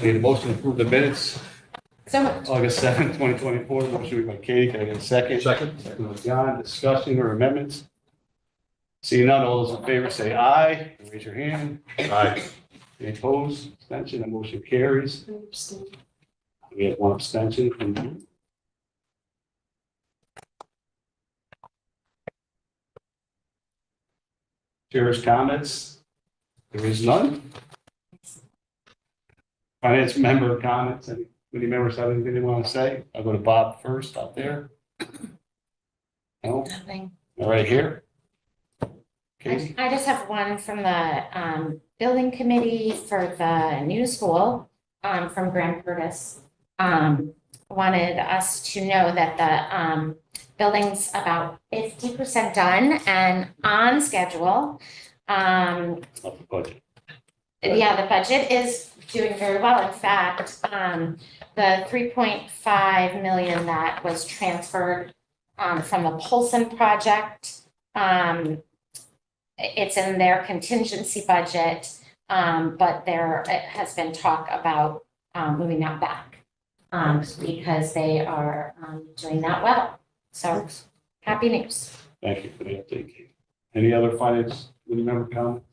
Need a motion to approve the minutes, So moved. August 7th, 2024. Motion made by Katie. Can I get a second? Second. Second by John. Discussion or amendments? Seeing none, all those in favor say aye. Raise your hand. Aye. Any opposed? Abstention? The motion carries. We have one abstention from you. Chair's comments? There is none. Finance member comments? Any committee members have anything they want to say? I'll go to Bob first out there. No? Nothing. All right, here. Katie? I just have one from the building committee for the new school from Graham Curtis. Wanted us to know that the building's about 50% done and on schedule. Of the budget. Yeah, the budget is doing very well. In fact, the 3.5 million that was transferred from the Polson project, it's in their contingency budget, but there has been talk about moving that back because they are doing that well. So happy news. Thank you for the update, Katie. Any other finance committee member comments?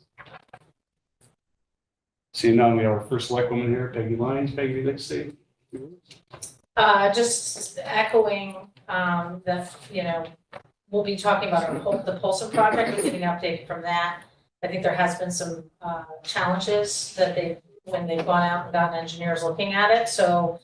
Seeing none, we have our first select woman here, Peggy Lyons. Peggy, would you like to say? Just echoing, that, we'll be talking about the Polson project, we're getting an update from that. I think there has been some, challenges that when they've gone out and gotten engineers looking at it, so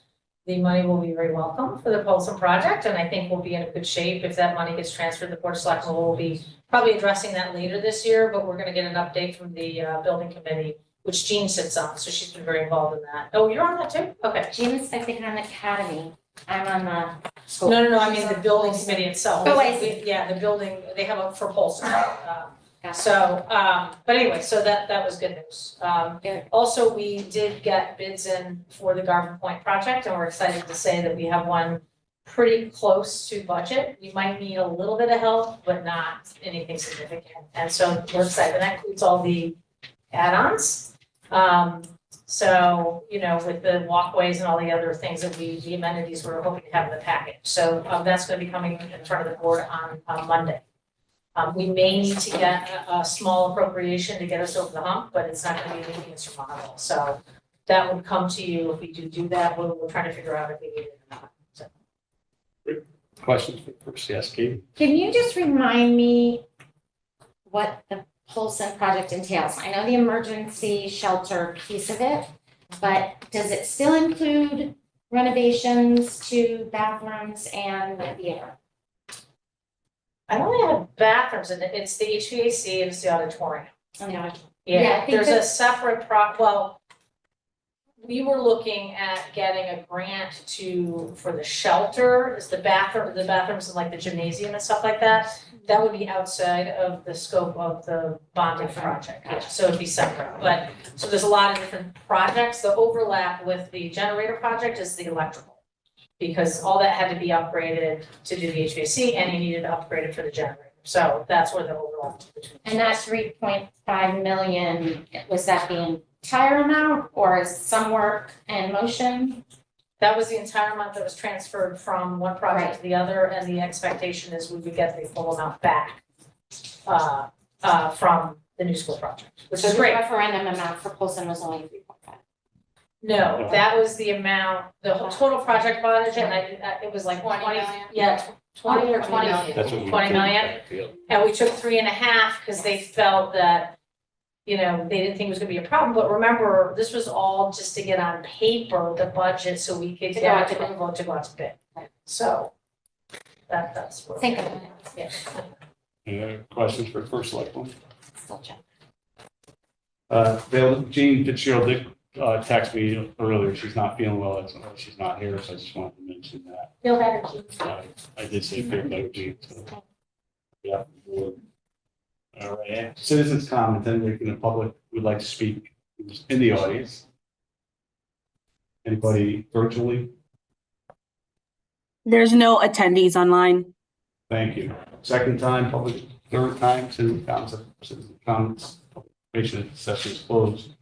the money will be very welcome for the Polson project, and I think we'll be in a good shape if that money gets transferred. The Board of Selectmen will be probably addressing that later this year, but we're gonna get an update from the, building committee, which Jean sits on, so she's been very involved in that. Oh, you're on that too? Okay. Jean's, I think, on the academy. I'm on the school. No, I mean the building committee itself. Oh, I see. Yeah, the building, they have a for Polson. Gotcha. So, but anyway, so that was good news. Good. Also, we did get bids in for the Garvin Point project, and we're excited to say that we have one pretty close to budget. We might need a little bit of help, but not anything significant. And so we're excited, and that includes all the add-ons. So, with the walkways and all the other things that the amenities we're hoping to have in the package. So, that's gonna be coming in front of the board on Monday. We may need to get a small appropriation to get us over the hump, but it's not gonna be anything insurmountable. So that would come to you if we do that. We're trying to figure out if we need it or not. So. Questions for first? Yes, Katie? Can you just remind me what the Polson project entails? I know the emergency shelter piece of it, but does it still include renovations to bathrooms and the theater? I only have bathrooms and it's the HVAC and it's the auditorium. Yeah, I Yeah, think there's a that- separate we were looking at getting a grant for the shelter, is the bathrooms in like the gymnasium and stuff like that. That would be outside of the scope of the bonding project, so it'd be separate, but, so there's a lot of different projects. The overlap with the generator project is the electrical. Because all that had to be upgraded to do the HVAC and you needed to upgrade it for the generator, so that's where the overlap is between. And that 3.5 million, was that the entire amount or is some work in motion? That was the entire amount that was transferred from one project to the other, and the expectation is we would get the full amount back from the new school project, which is great. The referendum amount for Polson was only 3.5. No, that was the amount, the whole total project budget, and it was like 20 20, million? yeah, 20 or 20. That's what we. 20 million? And we took 3.5 because they felt that, they didn't think it was gonna be a problem, but remember, this was all just to get on paper, the budget, so we could To get go it out to to bid. vote to go out to bid. So, that's what. Think of it. Yeah. Any other questions for first select one? Still check. Jean Fitzgerald did text me earlier. She's not feeling well. That's why she's not here, so I just wanted to mention that. Feel better, Jean. I did say feel better, Jean. So, yeah. All right. Citizens comment. Anybody in the public would like to speak in the audience? Anybody virtually? There's no attendees online. Thank you. Second time, public, third time to citizen comments. Patient session is closed.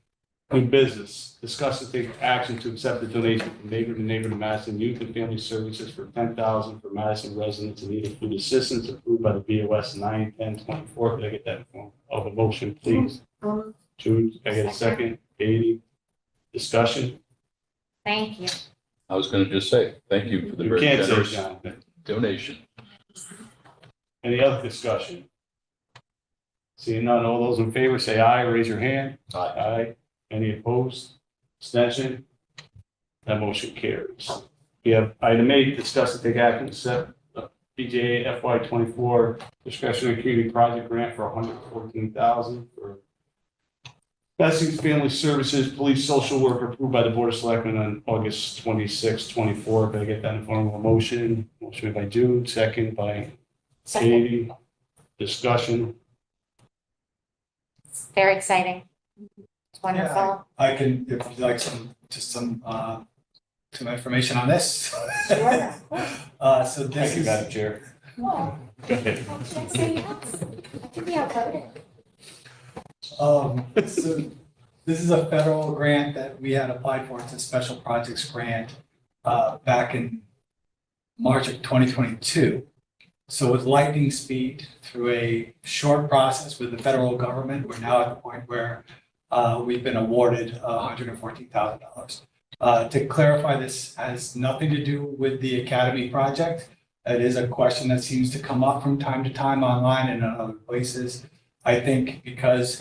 New business, discuss and take action to accept the donation from Neighbor to Neighbor to Madison Youth and Family Services for $10,000 for Madison residents in need of food assistance approved by the BOS 9/10/24. Can I get that in form of a motion, please? Jude, can I get a second? Katie, discussion? Thank you. I was gonna just say, thank you for the You very can't say, generous Jonathan. donation. Any other discussion? Seeing none, all those in favor say aye, raise your hand. Aye. Aye. Any opposed? Abstention? That motion carries. We have item 8, discuss and take action to set the PJA FY 24 discretionary community project grant for $114,000 for Madison Family Services Police Social Worker approved by the Board of Selectmen on August 26, 24. Can I get that in form of a motion? Motion made by Jude, second by Second. Katie. Discussion. It's very exciting. It's wonderful. I can, if you'd like some information on this. Sure. So this Thank you, is, Madam Chair. Well, Go ahead. I can't say yes. I think we outvoted. so this is a federal grant that we had applied for. It's a special projects grant, back in March of 2022. So with lightning speed, through a short process with the federal government, we're now at the point where we've been awarded $114,000. To clarify, this has nothing to do with the Academy project. It is a question that seems to come up from time to time online and in other places. I think because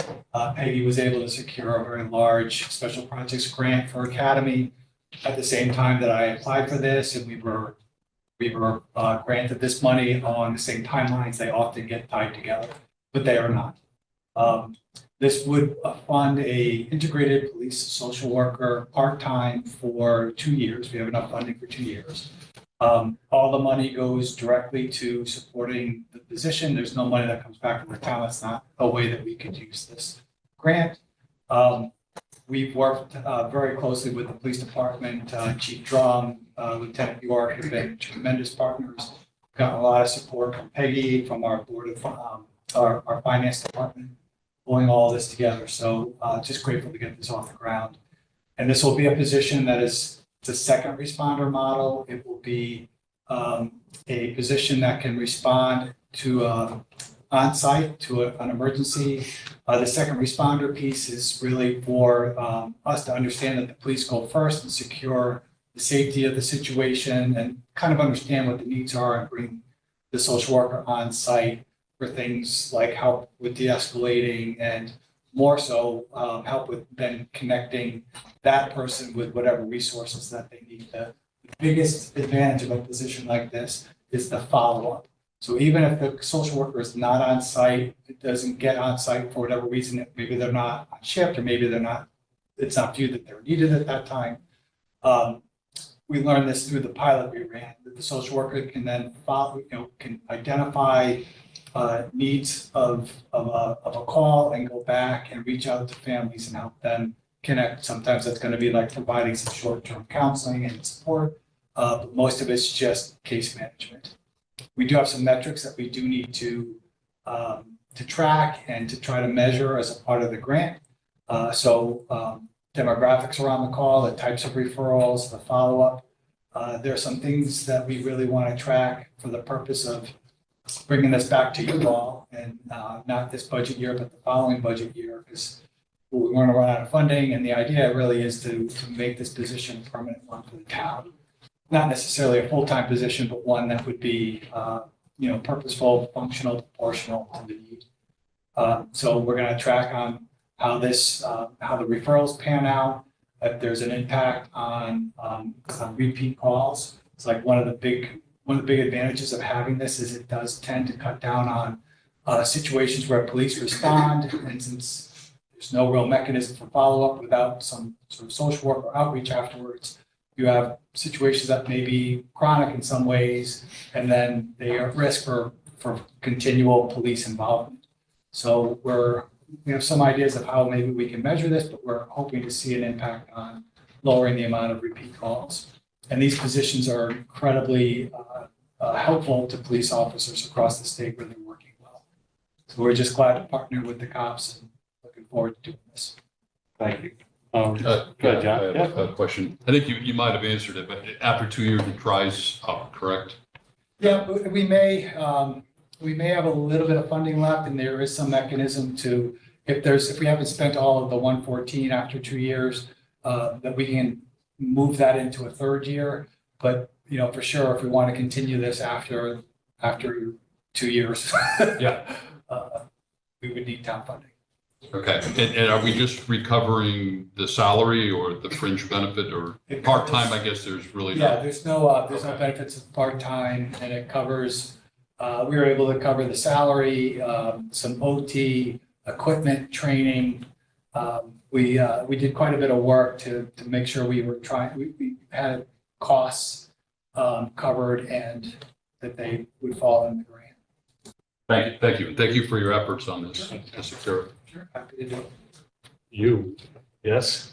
Peggy was able to secure a very large special projects grant for Academy at the same time that I applied for this, and we were granted this money on the same timelines. They often get tied together, but they are not. This would fund a integrated police social worker part-time for 2 years. We have enough funding for 2 years. All the money goes directly to supporting the position. There's no money that comes back from the town. That's not a way that we could use this grant. We've worked very closely with the police department. Chief Drum, Lieutenant York have been tremendous partners. Got a lot of support from Peggy, from our board of our finance department, pulling all this together. So just grateful to get this off the ground. And this will be a position that is the second responder model. It will be a position that can respond to on-site to an emergency. The second responder piece is really for us to understand that the police go first and secure the safety of the situation and kind of understand what the needs are and bring the social worker on site for things like help with de-escalating and more so help with then connecting that person with whatever resources that they need. The biggest advantage of a position like this is the follow-up. So even if the social worker is not on site, it doesn't get on site for whatever reason, maybe they're not on shift or maybe it's not viewed that they're needed at that time. We learned this through the pilot we ran, that the social worker can then follow, can identify needs of a call and go back and reach out to families and help them connect. Sometimes that's going to be like providing some short-term counseling and support, but most of it's just case management. We do have some metrics that we do need to track and to try to measure as a part of the grant. Demographics are on the call, the types of referrals, the follow-up. There are some things that we really want to track for the purpose of bringing this back to you all, and not this budget year, but the following budget year, because we want to run out of funding. And the idea really is to make this position a permanent one for the town. Not necessarily a full-time position, but one that would be, purposeful, functional, proportional to the need. So we're going to track on how the referrals pan out, if there's an impact on repeat calls. It's like one of the big advantages of having this is it does tend to cut down on situations where police respond. And since there's no real mechanism for follow-up without some sort of social work or outreach afterwards, you have situations that may be chronic in some ways, and then they are at risk for continual police involvement. So we have some ideas of how maybe we can measure this, but we're hoping to see an impact on lowering the amount of repeat calls. And these positions are incredibly helpful to police officers across the state where they're working well. So we're just glad to partner with the cops and looking forward to doing this. Thank you. Go ahead, John. I have a question. I think you might have answered it, but after 2 years, it dries up, correct? Yeah, we may have a little bit of funding left, and there is some mechanism to, if we haven't spent all of the 114 after 2 years, that we can move that into a third year. But, you know, for sure, if we want to continue this after 2 years, Yeah. we would need town funding. Okay, and are we just recovering the salary or the fringe benefit or It part-time? covers- I guess there's really Yeah, not. there's no benefits of part-time, and it covers, we were able to cover the salary, some OT, equipment, training. We did quite a bit of work to make sure we had costs covered and that they would fall in the grant. Thank you. Thank you for your efforts on this to secure it. Sure, happy to do it. You, yes?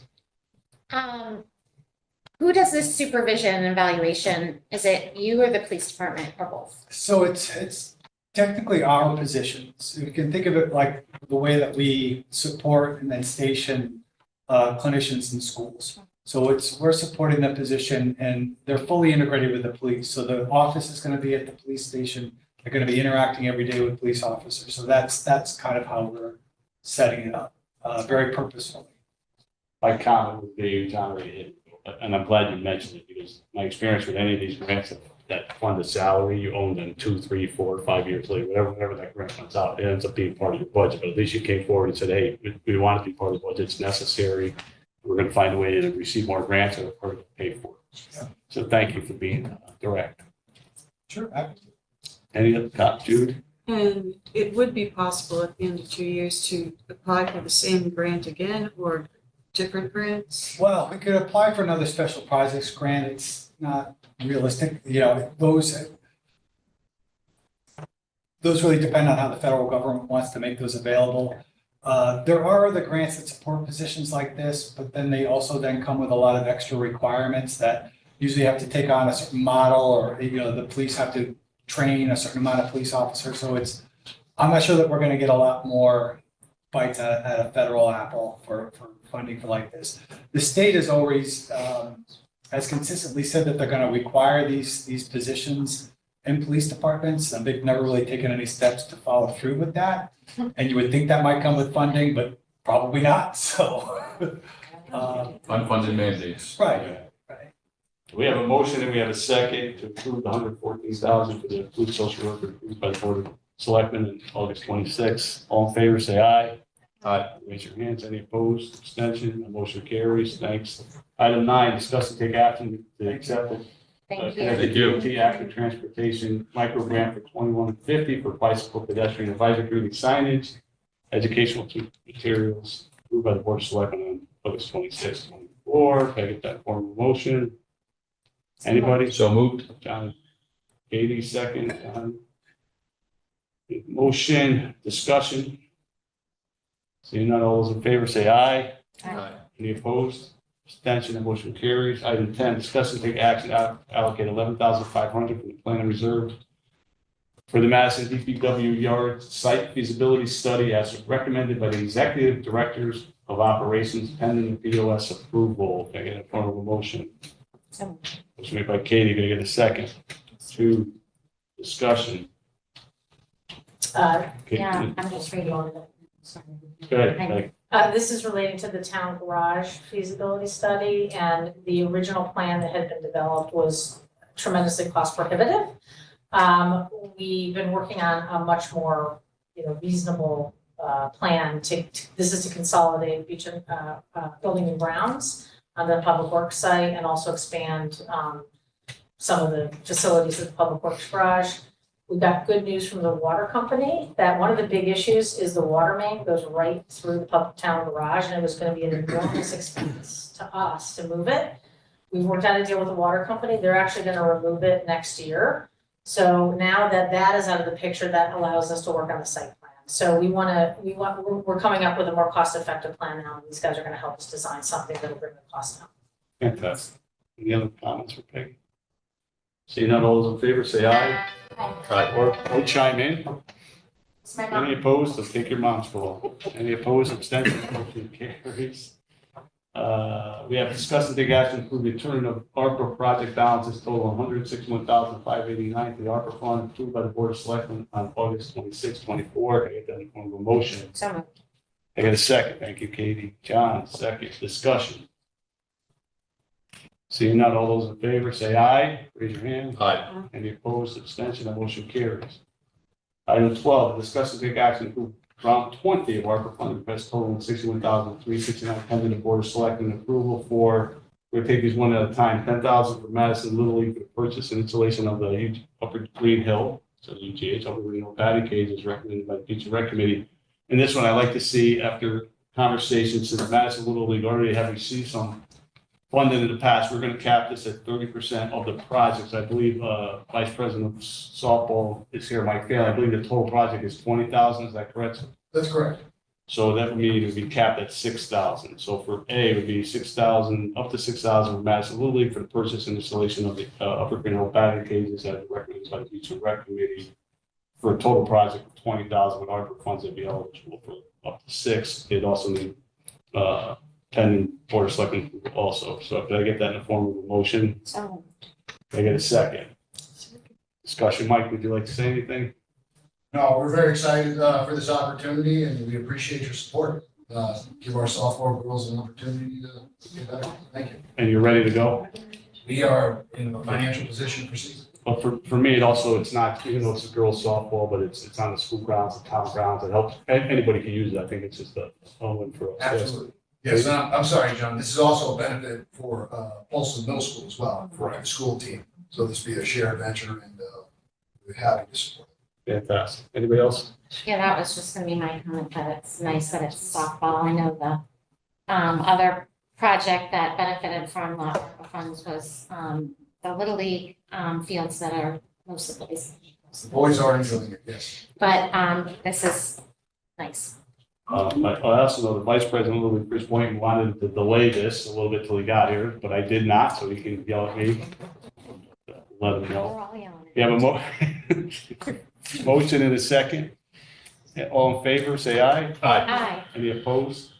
Who does this supervision and evaluation? Is it you or the police department or both? So it's technically our positions. You can think of it like the way that we support and then station clinicians in schools. So we're supporting the position and they're fully integrated with the police. So the office is going to be at the police station. They're going to be interacting every day with police officers. So that's kind of how we're setting it up, very purposefully. My comment would be, John, and I'm glad you mentioned it, because my experience with any of these grants that fund the salary, you own them 2, 3, 4, 5 years later, whenever that grant comes out, it ends up being part of your budget. But at least you came forward and said, hey, we want it to be part of the budget, it's necessary. We're going to find a way to receive more grants or to pay for it. Yeah. So thank you for being direct. Sure, happy to. Any other comments, Jude? And it would be possible at the end of 2 years to apply for the same grant again or different grants? Well, we could apply for another special projects grant. It's not realistic. You know, those really depend on how the federal government wants to make those available. There are other grants that support positions like this, but then they also then come with a lot of extra requirements that usually have to take on a certain model, or, you know, the police have to train a certain amount of police officers. So I'm not sure that we're going to get a lot more bites at a federal apple for funding for like this. The state has always has consistently said that they're going to require these positions in police departments, and they've never really taken any steps to follow through with that. And you would think that might come with funding, but probably not. So, Unfunded mandates. right. We have a motion and we have a second to approve the $114,000 for the approved social worker approved by the Board of Selectmen on August 26th. All in favor, say aye. Aye. Raise your hands. Any opposed? Abstention? The motion carries. Thanks. Item 9, discuss and take action to accept the Thank you. Thank you. DOT Active Transportation Micro Grant for $2150 for bicycle pedestrian advisory committee signage, educational materials approved by the Board of Selectmen on August 26th, 24. Can I get that form of motion? Anybody? So moved. John, Katie, second, John. Motion, discussion. Seeing none, all those in favor say aye. Aye. Any opposed? Abstention, the motion carries. Item 10, discuss and take action to allocate $11,500 from the plan reserve for the Madison DPW yard site feasibility study as recommended by the executive directors of operations pending the POS approval. Can I get a form of a motion? So, Motion made by Katie, gonna get a second. 2, discussion. Okay, yeah, I'm just reading on it. Sorry. Go ahead, Peg. This is relating to the town garage feasibility study, and the original plan that had been developed was tremendously cost prohibitive. We've been working on a much more, reasonable plan this is to consolidate Beecham building and grounds on the public works site and also expand some of the facilities of the public works garage. We got good news from the water company that one of the big issues is the water main goes right through the public town garage, and it was gonna be an enormous expense to us to move it. We've worked out a deal with the water company. They're actually gonna remove it next year. So now that that is out of the picture, that allows us to work on the site plan. So we're coming up with a more cost-effective plan now, and these guys are gonna help us design something that'll bring the cost down. Fantastic. Any other comments for Peggy? Seeing none, all those in favor say aye. Aye. Or chime in. It's my mom. Any opposed? Let's take your mom's call. Any opposed? Abstention? Motion carries. We have discussed and take action to approve the return of ARPA project balances total $161,589 to the ARPA fund approved by the Board of Selectmen on August 26, 24. I get that in form of a motion. So moved. I get a second. Thank you, Katie. John, second. Discussion. Seeing none, all those in favor say aye. Raise your hand. Aye. Any opposed, abstention, that motion carries. Item 12, discuss and take action to approve round 20 of ARPA funding request totaling $61,369 pending the Board of Selectmen approval for, we're going to take these one at a time, $10,000 for Madison Little League for the purchase and installation of the Upper Green Hill, so UGH, Upper Green Hill batting cage is recommended by the Beach and Rec Committee. And this one I'd like to see after conversations, since Madison Little League already have received some funding in the past, we're going to cap this at 30% of the projects. I believe Vice President of Softball is here, Mike Phelan. I believe the total project is 20,000. Is that correct? That's correct. So that would mean it would be capped at 6,000. So for A, it would be 6,000, up to 6,000 for Madison Little League for the purchase and installation of the Upper Green Hill batting cages as recommended by the Beach and Rec Committee for a total project of 20,000 with ARPA funds that'd be eligible for up to 6. It also need pending Board of Selectmen also. So could I get that in the form of a motion? So moved. Can I get a second? Discussion. Mike, would you like to say anything? No, we're very excited for this opportunity and we appreciate your support. Give our softball girls an opportunity to get better. Thank you. And you're ready to go? We are in a financial position to proceed. But for me, it also, it's not, even though it's a girls softball, but it's on the school grounds, the town grounds. It helps, anybody can use it. I think it's just a win for us. Absolutely. Yes, and I'm sorry, John. This is also a benefit for Polson Middle School as well, for the school team. So this will be a shared venture and we're happy to support it. Fantastic. Anybody else? Yeah, that was just gonna be my comment, that it's nice that it's softball. I know the other project that benefited from the ARPA funds was the Little League fields that are most of the places. The boys are enjoying it, yes. But this is nice. I also know the Vice President, Louis Chris Boynton, wanted to delay this a little bit till he got here, but I did not, so he can yell at me. Let him We're know. all yelling. You have a motion and a second. All in favor, say aye. Aye. Aye. Any opposed?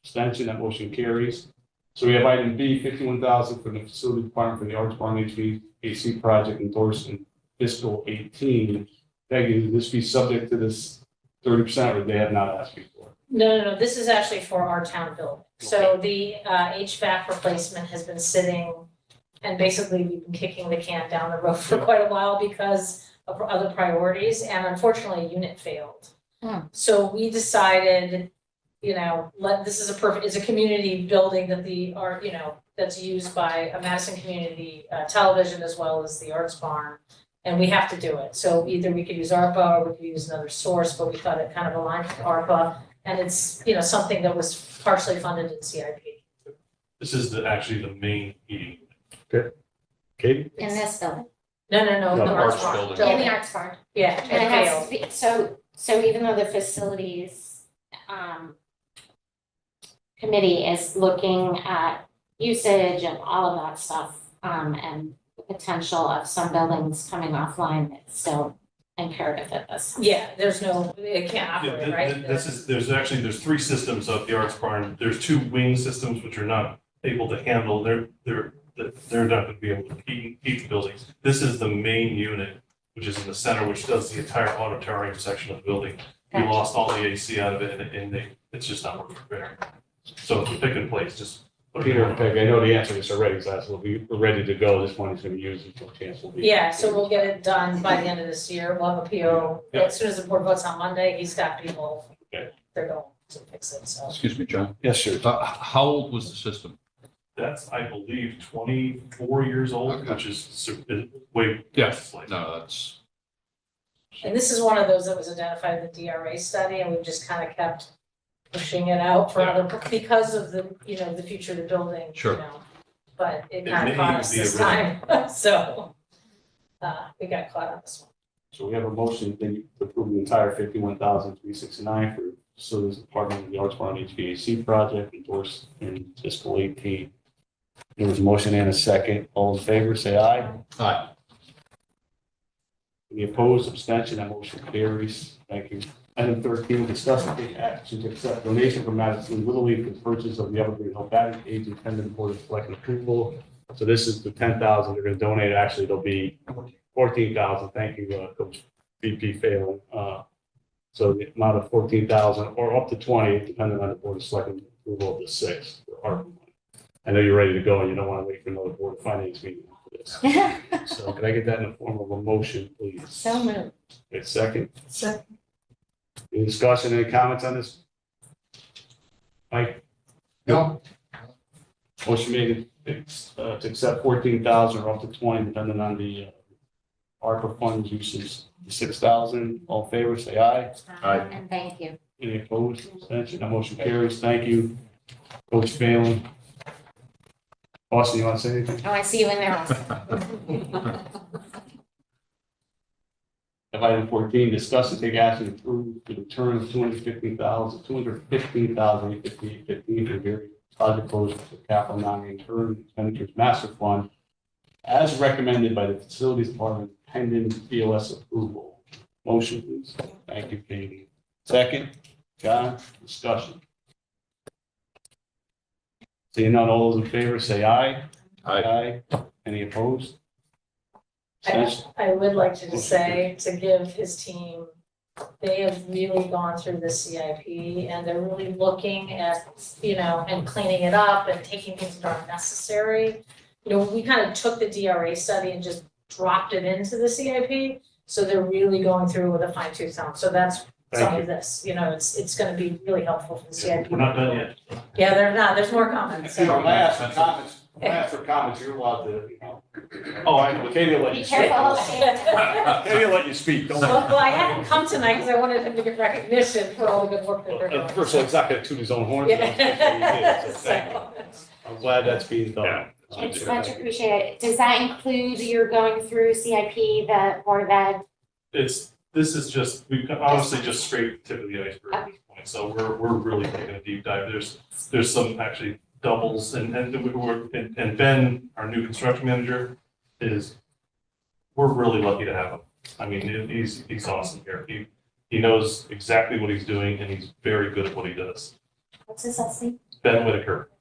Abstention, that motion carries. So we have item B, 51,000 from the facility department for the Arts Barn HVAC project endorsed in fiscal 18. Peggy, would this be subject to this 30% or they have not asked you for? No, this is actually for our town building. So the HVAC replacement has been sitting and basically we've been kicking the can down the road for quite a while because of other priorities and unfortunately a unit failed. Hmm. So we decided, this is is a community building that that's used by a Madison Community Television as well as the Arts Barn. And we have to do it. So either we could use ARPA or we could use another source, but we thought it kind of aligned with ARPA. And it's, something that was partially funded in CIP. This is actually the main heating. Katie? In this building, No, No, the Arts Arts Barn. building. in the Arts Barn. Yeah, And it it has failed. to be, so even though the facilities committee is looking at usage and all of that stuff, and the potential of some buildings coming offline, it's still imperative that this. Yeah, it can't Yeah, operate, right? there's 3 systems of the Arts Barn. There's 2 wing systems which are not able to handle, they're not gonna be able to heat the buildings. This is the main unit, which is in the center, which does the entire auditorium section of the building. We Gotcha. lost all the AC out of it and it's just not working very. So it's a pick and place, just. put it Peter in. and Peg, I know the answer to this already, so we're ready to go. This money's gonna be used until cancel. Yeah, so we'll get it done by the end of this year. We'll have a PO. Yeah. As soon as the board votes on Monday, he's got people. Okay. They're going to fix it, so. Excuse me, John. Yes, sir. How old was the system? That's, I believe, 24 years old, Okay. which is way. Yes. Like, No, that's, And this is one of those that was identified in the DRA study, and we've just kind of kept pushing it out for other, because of the, the future of the building. Sure. But it It kind may of caught us be a this time, so, we got caught on this one. So we have a motion to approve the entire 51,369 for facilities department of the Arts Barn HVAC project endorsed in fiscal 18. There was a motion and a second. All in favor, say aye. aye. Any opposed, abstention, that motion carries. Thank you. Item 13, discuss and take action to accept donation from Madison Little League for the purchase of the Evergreen Hill batting cage and pending board of selectmen approval. So this is the 10,000 they're going to donate. Actually, it'll be 14,000. Thank you, Coach VP Phelan. So the amount of 14,000 or up to 20, depending on the board of selectmen approval of the 6th. I know you're ready to go and you don't want to wait for another board of finance meeting for this. So can I get that in the form of a motion, please? So moved. Wait a second. Second. Any discussion, any comments on this? Mike, No, motion made to accept 14,000 or up to 20, depending on the ARPA funds uses. 6,000, all in favor, say aye. And thank you. Any opposed, abstention, that motion carries. Thank you, Coach Phelan. Austin, you want to say anything? Oh, I see you in there also. Item 14, discuss and take action to approve the return of 215,858 for various project closures for capital non-recurring expenditures master fund as recommended by the facilities department pending BOS approval. Motion, please. Thank you, Katie. Second, John, discussion. Seeing none, all those in favor say aye. Aye. Any opposed? I would like to just say, to give his team, they have really gone through the CIP and they're really looking at, and cleaning it up and taking things that are necessary. We kind of took the DRA study and just dropped it into the CIP. So they're really going through with a fine tooth comb. So that's some of this, it's gonna be really helpful for the CIP. We're not done yet. Yeah, they're not, there's more comments. If you don't ask for comments, you're allowed to, Oh, I, Katie will let Be you speak. careful. Katie will let you speak. Don't worry. Well, I had him come tonight because I wanted him to get recognition for all the good work that they're doing. First of all, he's not gonna toot his own horn. Yeah. So thank you. I'm glad that's being done. It's much appreciated. Does that include you're going through CIP, the Board of Ed? this is just, we've honestly just scraped the tip of the iceberg at this point. So we're really taking a deep dive. There's some actually doubles and Ben, our new construction manager, we're really lucky to have him. I mean, he's awesome here. He knows exactly what he's doing and he's very good at what he does. What's his last name? Ben Whitaker.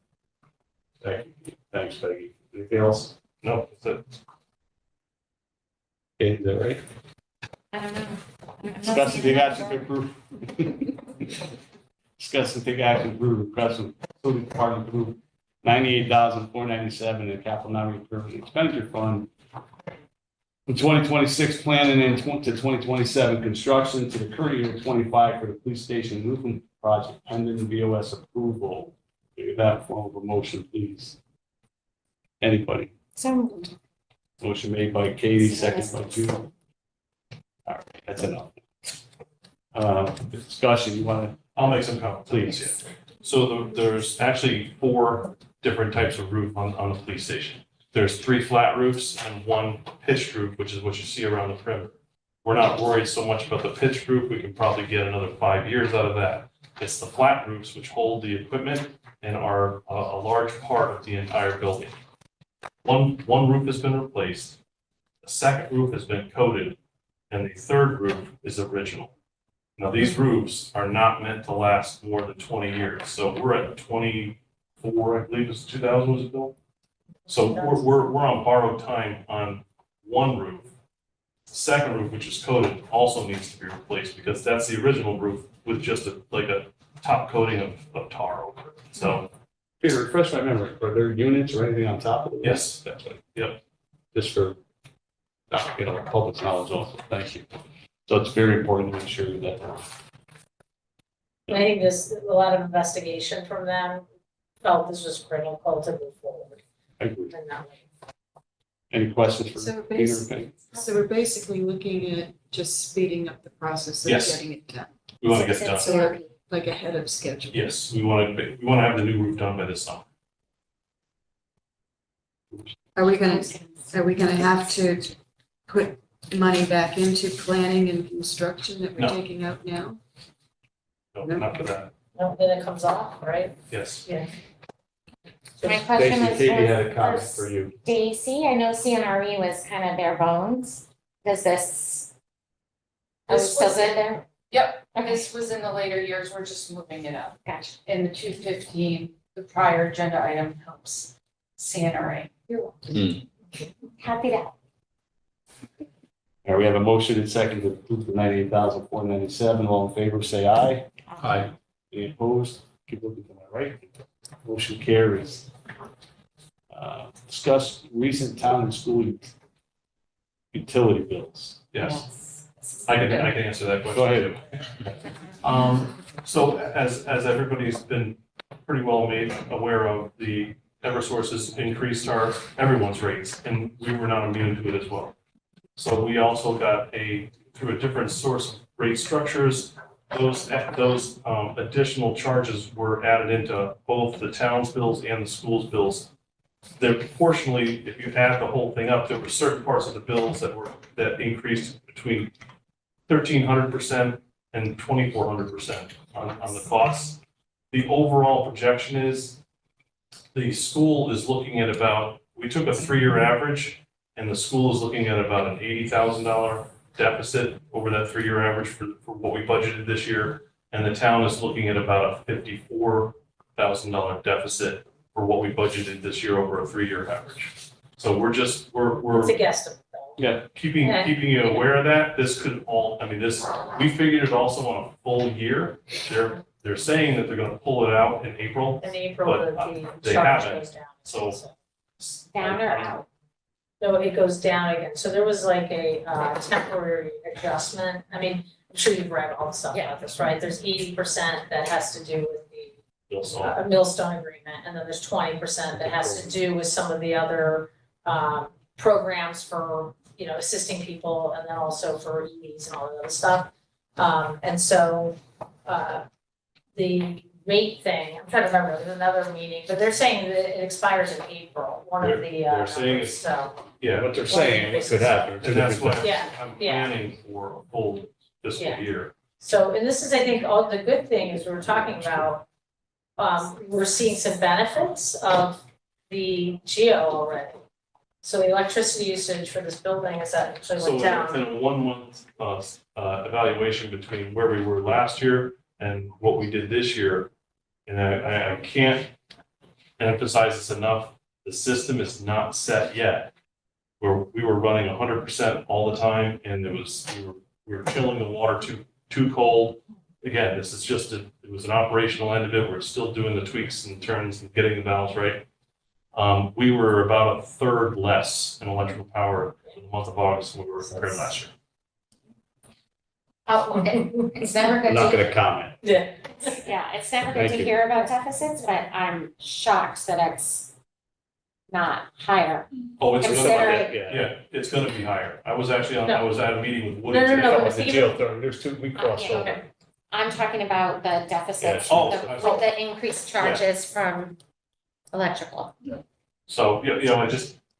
Thank you. Thanks, Peggy. Anything else? No, that's it. Okay, is that right? I don't know. Discuss and take action to approve. Discuss and take action to approve request from facility department to approve 98,497 in capital non-recurring expenditure fund from 2026 planning and to 2027 construction to the current year 25 for the police station roofing project pending BOS approval. Give that form of a motion, please. Anybody? So, Motion made by Katie, second by Judy. All right, that's enough. Discussion, you want to, I'll make some comments. please? So there's actually 4 different types of roof on the police station. There's 3 flat roofs and 1 pitched roof, which is what you see around the perimeter. We're not worried so much about the pitched roof. We can probably get another 5 years out of that. It's the flat roofs which hold the equipment and are a large part of the entire building. One roof has been replaced, the second roof has been coated, and the third roof is original. Now, these roofs are not meant to last more than 20 years, so we're at 24, I believe it's 2000 was it built? So we're on borrowed time on one roof. The second roof, which is coated, also needs to be replaced because that's the original roof with just a top coating of tar over it. So, Peter, refresh my memory. Are there units or anything on top of it? yes, that's right. Yep. Just for, public knowledge also. Thank you. So it's very important to make sure that. I think there's a lot of investigation from them, felt this was critical to move forward I agree. in that way. Any questions for So Peter? or Penny? So we're basically looking at just speeding up the process of Yes. getting it done, We want to get it done. So we're like ahead of schedule. Yes, we want to have the new roof done by this summer. Are we gonna have to put money back into planning and construction that we're No. taking out now? No, No. not for that. No, then it comes off, right? Yes. Yeah. my question Stacy, was Katie had a comment for for you. Stacy. I know CNRE was kind of bare bones. Does this, are we This still was- good there? Yep, This was in the later years, we're just moving it up. Gotcha. In the 215, the prior agenda item helps CNRA. Happy to help. All right, we have a motion and second to approve the 98,497. All in favor, say aye. Aye. Any opposed? Keep looking to my right. Motion carries. Discuss recent town and school utility bills. Yes, I can answer that question. Go ahead. So as everybody's been pretty well made aware of, the Eversource has increased everyone's rates, and we were not immune to it as well. So we also got through a different source of rate structures, those additional charges were added into both the town's bills and the school's bills. They're proportionally, if you add the whole thing up, there were certain parts of the bills that increased between 1,300% and 2,400% on the costs. The overall projection is the school is looking at we took a 3-year average, and the school is looking at about an $80,000 deficit over that 3-year average for what we budgeted this year. And the town is looking at about a $54,000 deficit for what we budgeted this year over a 3-year average. So we're It's a guesstimate. Yeah. keeping you aware of that. This could we figured it also on a full year. They're saying that they're gonna pull it out in April. In April, But, the they charge haven't. goes down. So Down or out? No, it goes down again. So there was like a temporary adjustment. I mean, I'm sure you've read all the stuff about this, right? There's 80% that has to do with the Millstone agreement, and then there's 20% that has to do with some of the other programs for, assisting people, and then also for EVs and all that other stuff. And so the rate thing, I'm trying to remember, there's another meeting, but they're saying that it expires in April, one of the, They're saying numbers, so, yeah, What they're saying, what could happen. and that's what Yeah, I'm yeah. planning for a full fiscal Yeah. year. so, and this is, I think, all the good thing is we're talking about, we're seeing some benefits of the geo already. So the electricity usage for this building is actually So went down. in a 1-month evaluation between where we were last year and what we did this year, and I can't emphasize this enough, the system is not set yet. Where we were running 100% all the time, and we were chilling the water too cold. Again, this is just it was an operational end of it. We're still doing the tweaks and turns and getting the valves right. We were about a third less in electrical power in the month of August than we were compared to last year. Oh, it's never good I'm not to, gonna comment. Yeah. yeah, it's never good Thank to you. hear about deficits, but I'm shocked that it's not higher. Oh, it's Consider- yeah, it's gonna be higher. I was actually No. I was at a meeting with Woody No, no, today. no, Oh, but the even- jail thing, there's two, we crossed Yeah. over. I'm talking about the deficits Yeah. Oh, with the increased charges from electrical. So,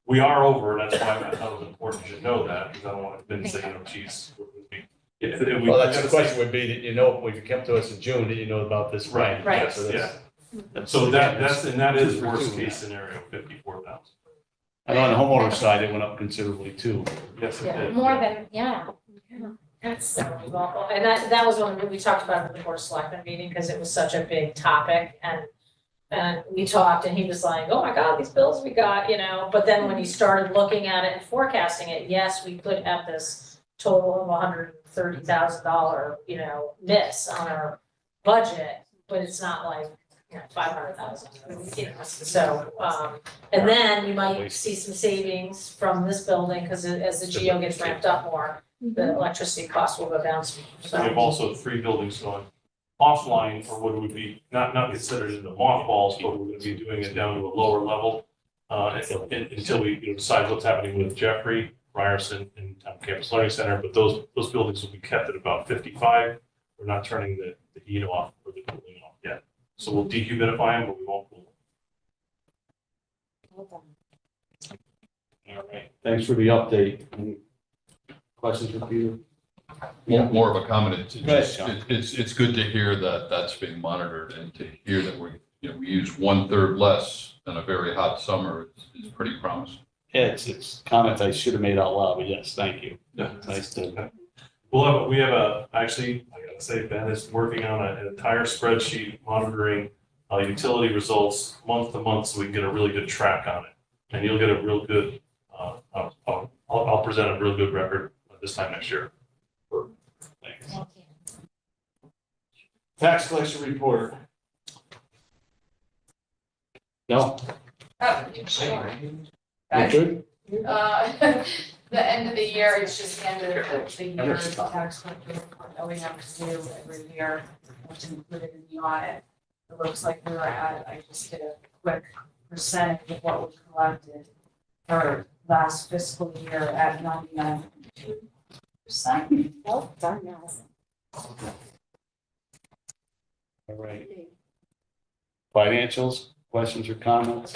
we are over, and that's why I thought it was important you should know that, because I don't want to say, geez. Well, that's the question would be, if you kept to us in June, did you know about this? Right, Right. So that's- So that is worst case scenario, 54,000. And on the homeowner side, it went up considerably too. Yes, it Yeah. did. More than, yeah. That's, Well, and that was when we talked about it at the Board of Selectmen meeting, because it was such a big topic, and we talked, and he was like, oh my God, these bills we got, but then when he started looking at it and forecasting it, yes, we could have this total of $130,000, miss on our budget, but it's not like, 500,000, so, and then you might see some savings from this building, because as the geo gets ramped up more, the electricity costs will go down, We have so. also 3 buildings going offline, or what would be not considered in the mothballs, but we're gonna be doing it down to a lower level. Until we decide what's happening with Jeffrey, Ryerson, and Campus Learning Center, but those buildings will be kept at about 55. We're not turning the heat off or the cooling off yet. So we'll dehumidify them, but we won't cool them. All right, thanks for the update. Any questions for Peter? More of a comment. It's Go ahead, just- John. it's good to hear that that's being monitored, and to hear that we use 1/3 less in a very hot summer is pretty promising. Yeah, it's comments I should have made out loud, but yes, thank you. Yeah. Nice to. Actually, I gotta say, Ben is working on an entire spreadsheet monitoring utility results month to month, so we can get a really good track on it. And you'll get a real good, I'll present a real good record this time next year. Thanks. Thank you. Tax collection report. No? Oh, sure. You good? The end of the year, it's just the end of the year, the tax collector report that we have to do every year, which included in the audit. It looks like we were at, I just did a quick percentage of what we collected for last fiscal year at 99.2%. Well done, Allison. All right. Financials, questions or comments?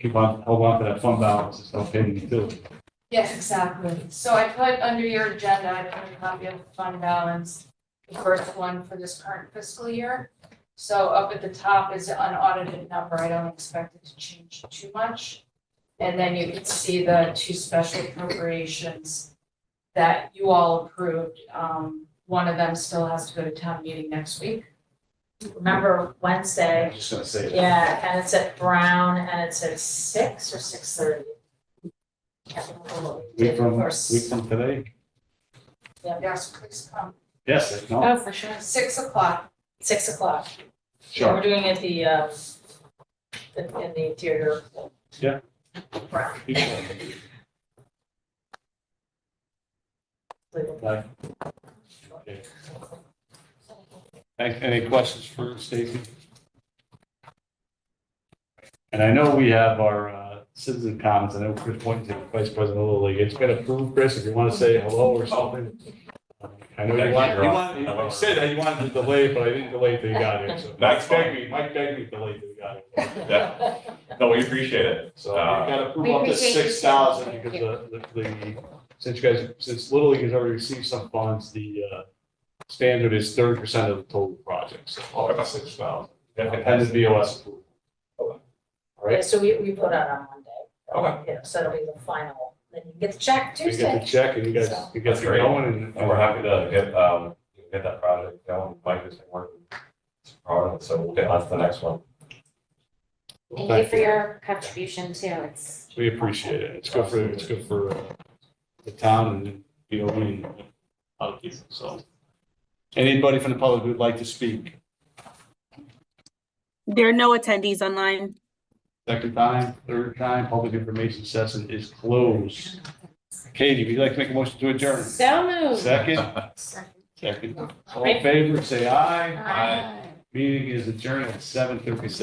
Hold on to that fund balance, it's no pending utility. Yes, exactly. So I put under your agenda, I put a copy of the fund balance, the first one for this current fiscal year. So up at the top is an unaudited number. I don't expect it to change too much. And then you can see the 2 special appropriations that you all approved. One of them still has to go to town meeting next week. Remember I Wednesday, was just gonna say. yeah, and it's at Brown and it's at 6 or 6:30. Week from today? Yes, please come. Yes, no, Oh, for sure. 6 o'clock. 6 o'clock. sure. We're doing it in the interior. Yeah. Brown. Bye. Okay. Any questions for Stacy? And I know we have our citizen comments. I know Chris pointed to the Vice President of the Little League. It's been approved, Chris, if you want to say hello or something. I know you said that you wanted to delay it, but I didn't delay it till you got here. So That's Mike begged me to delay it till you got here. Yeah. No, we appreciate it. So you got to approve We up to appreciate you. 6,000 Thank because since Little League has already received some funds, the standard is 30% of the total project. So Oh, up to 6,000. And the BOS approval. All Yeah, right, so we put it on Monday. Okay. Yeah, so it'll be the final, then you get the check we get Tuesday. the check and you guys, you get That's it great. going And we're happy to get that project going. Mike has been working hard on it, so we'll get on to the next one. Thank you for your contribution too. It's. We appreciate it. It's good for the town and, you know, and other people, so. Anybody from the public who would like to speak? There are no attendees online. Second time, third time, public information session is closed. Katie, would you like to make a motion to adjourn? So moved. Second? Second. All in favor, say aye. Aye. Meeting is adjourned at 7:37.